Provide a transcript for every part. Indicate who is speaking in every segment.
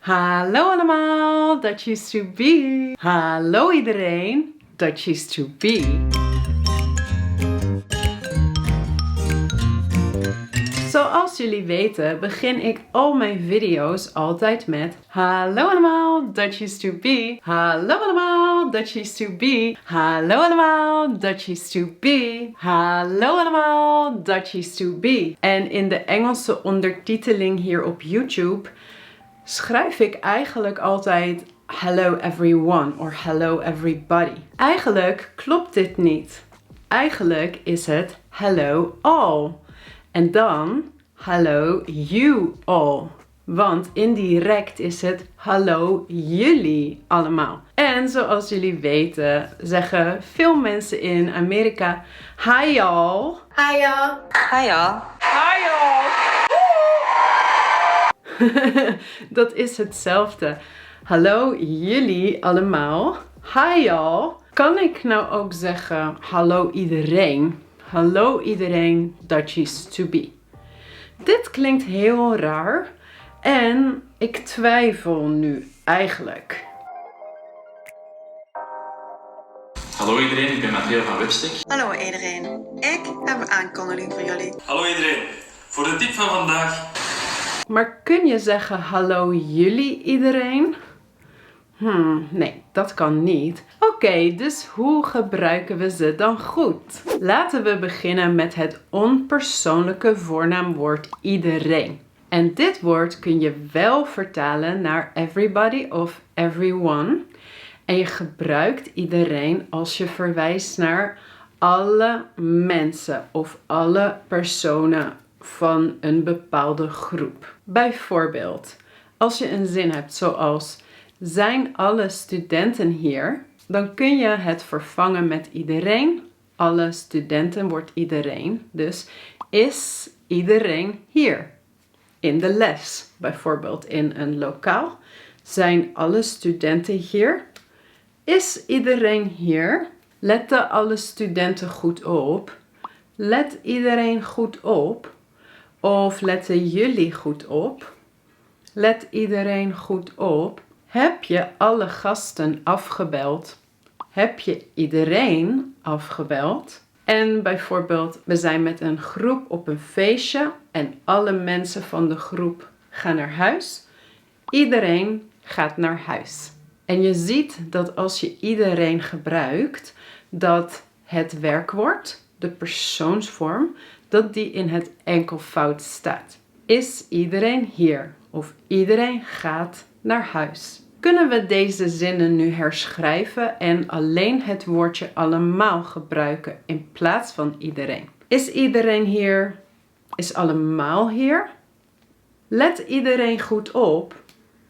Speaker 1: Hallo allemaal, that used to be. Hallo iedereen, that used to be. Zoals jullie weten begin ik al mijn video's altijd met hallo allemaal, that used to be. Hallo allemaal, that used to be. Hallo allemaal, that used to be. Hallo allemaal, that used to be. En in de Engelse ondertiteling hier op YouTube schrijf ik eigenlijk altijd hello everyone of hello everybody. Eigenlijk klopt dit niet. Eigenlijk is het hello all. En dan hello you all. Want indirect is het hallo jullie allemaal. En zoals jullie weten zeggen veel mensen in Amerika hi y'all.
Speaker 2: Hi y'all.
Speaker 3: Hi y'all.
Speaker 1: Hi y'all. Dat is hetzelfde. Hallo jullie allemaal. Hi y'all. Kan ik nou ook zeggen hallo iedereen? Hallo iedereen, that used to be. Dit klinkt heel raar en ik twijfel nu eigenlijk.
Speaker 4: Hallo iedereen, ik ben Matteo van Webstack.
Speaker 2: Hallo iedereen. Ik heb een aankondiging voor jullie.
Speaker 4: Hallo iedereen, voor de tip van vandaag.
Speaker 1: Maar kun je zeggen hallo jullie iedereen? Nee, dat kan niet. Oké, dus hoe gebruiken we ze dan goed? Laten we beginnen met het onpersoonlijke voornaamwoord iedereen. En dit woord kun je wel vertalen naar everybody of everyone. En je gebruikt iedereen als je verwijst naar alle mensen of alle personen van een bepaalde groep. Bijvoorbeeld, als je een zin hebt zoals zijn alle studenten hier? Dan kun je het vervangen met iedereen. Alle studenten wordt iedereen. Dus is iedereen hier? In de les, bijvoorbeeld in een lokaal. Zijn alle studenten hier? Is iedereen hier? Letten alle studenten goed op? Let iedereen goed op? Of letten jullie goed op? Let iedereen goed op? Heb je alle gasten afgebeld? Heb je iedereen afgebeld? En bijvoorbeeld, we zijn met een groep op een feestje en alle mensen van de groep gaan naar huis. Iedereen gaat naar huis. En je ziet dat als je iedereen gebruikt, dat het werkwoord, de persoonsvorm, dat die in het enkelvoud staat. Is iedereen hier? Of iedereen gaat naar huis. Kunnen we deze zinnen nu herschrijven en alleen het woordje allemaal gebruiken in plaats van iedereen? Is iedereen hier? Is allemaal hier? Let iedereen goed op?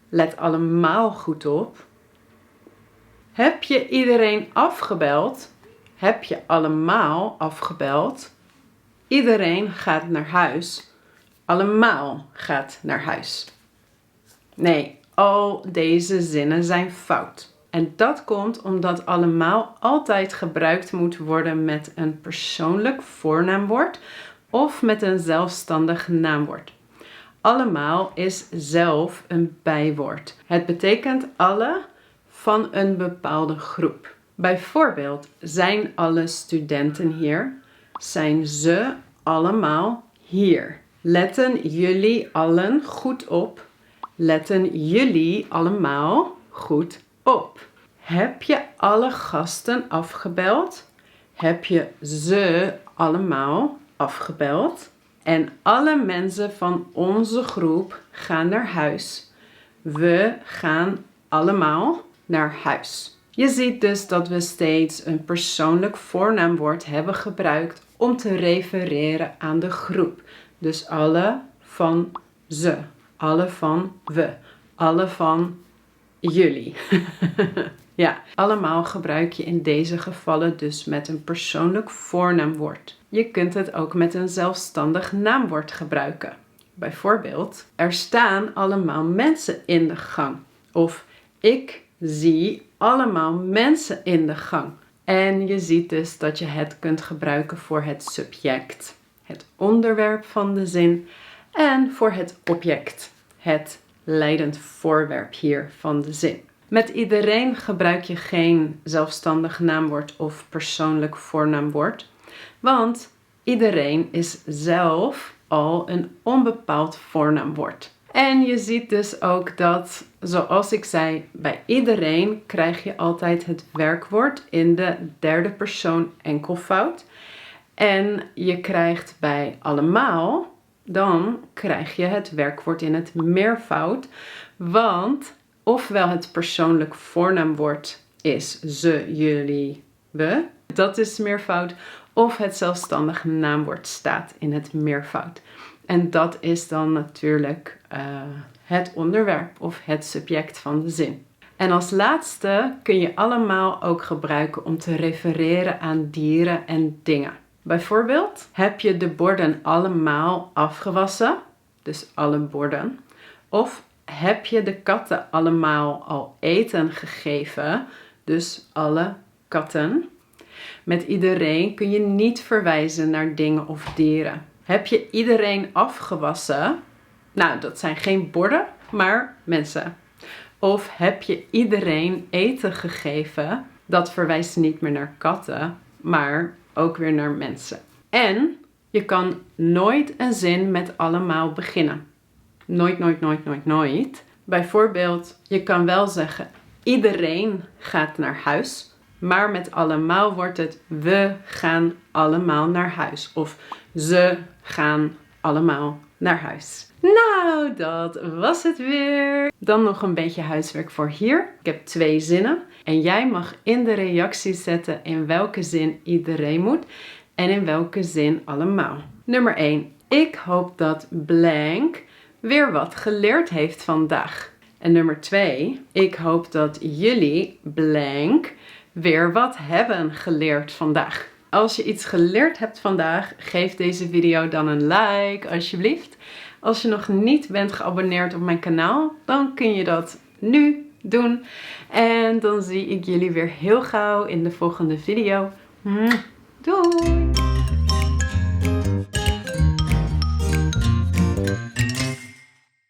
Speaker 1: Let allemaal goed op? Heb je iedereen afgebeld? Heb je allemaal afgebeld? Iedereen gaat naar huis. Allemaal gaat naar huis. Nee, al deze zinnen zijn fout. En dat komt omdat allemaal altijd gebruikt moet worden met een persoonlijk voornaamwoord of met een zelfstandig naamwoord. Allemaal is zelf een bijwoord. Het betekent alle van een bepaalde groep. Bijvoorbeeld, zijn alle studenten hier? Zijn ze allemaal hier? Letten jullie allen goed op? Letten jullie allemaal goed op? Heb je alle gasten afgebeld? Heb je ze allemaal afgebeld? En alle mensen van onze groep gaan naar huis. We gaan allemaal naar huis. Je ziet dus dat we steeds een persoonlijk voornaamwoord hebben gebruikt om te refereren aan de groep. Dus alle van ze, alle van we, alle van jullie. Ja, allemaal gebruik je in deze gevallen dus met een persoonlijk voornaamwoord. Je kunt het ook met een zelfstandig naamwoord gebruiken. Bijvoorbeeld, er staan allemaal mensen in de gang. Of ik zie allemaal mensen in de gang. En je ziet dus dat je het kunt gebruiken voor het subject, het onderwerp van de zin, en voor het object, het leidend voorwerp hier van de zin. Met iedereen gebruik je geen zelfstandig naamwoord of persoonlijk voornaamwoord, want iedereen is zelf al een onbepaald voornaamwoord. En je ziet dus ook dat, zoals ik zei, bij iedereen krijg je altijd het werkwoord in de derde persoon enkelvoud. En je krijgt bij allemaal, dan krijg je het werkwoord in het meervoud. Want ofwel het persoonlijk voornaamwoord is ze, jullie, we. Dat is meervoud. Of het zelfstandig naamwoord staat in het meervoud. En dat is dan natuurlijk het onderwerp of het subject van de zin. En als laatste kun je allemaal ook gebruiken om te refereren aan dieren en dingen. Bijvoorbeeld, heb je de borden allemaal afgewassen? Dus alle borden. Of heb je de katten allemaal al eten gegeven? Dus alle katten. Met iedereen kun je niet verwijzen naar dingen of dieren. Heb je iedereen afgewassen? Nou, dat zijn geen borden, maar mensen. Of heb je iedereen eten gegeven? Dat verwijst niet meer naar katten, maar ook weer naar mensen. En je kan nooit een zin met allemaal beginnen. Nooit, nooit, nooit, nooit, nooit. Bijvoorbeeld, je kan wel zeggen, iedereen gaat naar huis. Maar met allemaal wordt het, we gaan allemaal naar huis. Of ze gaan allemaal naar huis. Nou, dat was het weer. Dan nog een beetje huiswerk voor hier. Ik heb 2 zinnen. En jij mag in de reacties zetten in welke zin iedereen moet. En in welke zin allemaal. Nummer 1. Ik hoop dat blank weer wat geleerd heeft vandaag. En nummer 2. Ik hoop dat jullie blank weer wat hebben geleerd vandaag. Als je iets geleerd hebt vandaag, geef deze video dan een like alsjeblieft. Als je nog niet bent geabonneerd op mijn kanaal, dan kun je dat nu doen. En dan zie ik jullie weer heel gauw in de volgende video. Doei!